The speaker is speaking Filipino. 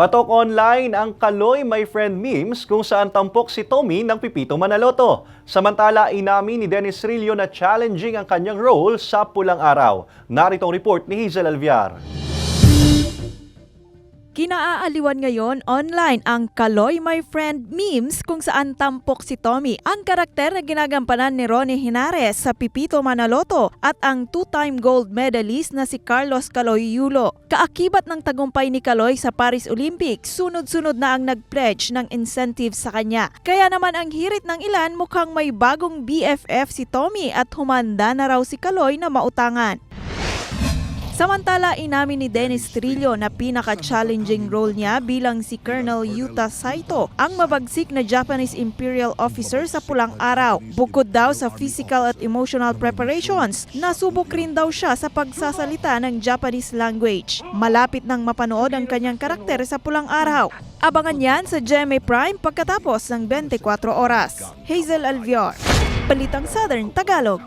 Patok online ang Kaloy My Friend memes kung saan tampok si Tommy ng Pipito Manaloto. Samantala, inamin ni Dennis Trillo na challenging ang kanyang role sa Pulang Araw. Narito ang report ni Hazel Alviar. Kinaaaliwan ngayon online ang Kaloy My Friend memes kung saan tampok si Tommy, ang karakter na ginagampanan ni Ronnie Henares sa Pipito Manaloto, at ang two-time gold medalist na si Carlos Kaloy Yulo. Kaakibat ng tagumpay ni Kaloy sa Paris Olympics, sunod-sunod na ang nag-pledge ng incentive sa kanya. Kaya naman ang hirit ng ilan, mukhang may bagong BFF si Tommy at humanda na raw si Kaloy na mautangan. Samantala, inamin ni Dennis Trillo na pinaka-challenging role niya bilang si Colonel Yuta Saito, ang mabagsik na Japanese Imperial Officer sa Pulang Araw. Bukod daw sa physical at emotional preparations, nasubok rin daw siya sa pagsasalita ng Japanese language. Malapit nang mapanood ang kanyang karakter sa Pulang Araw. Abangan yan sa GMA Prime pagkatapos ng 24 oras. Hazel Alviar, Balitang Southern Tagalog.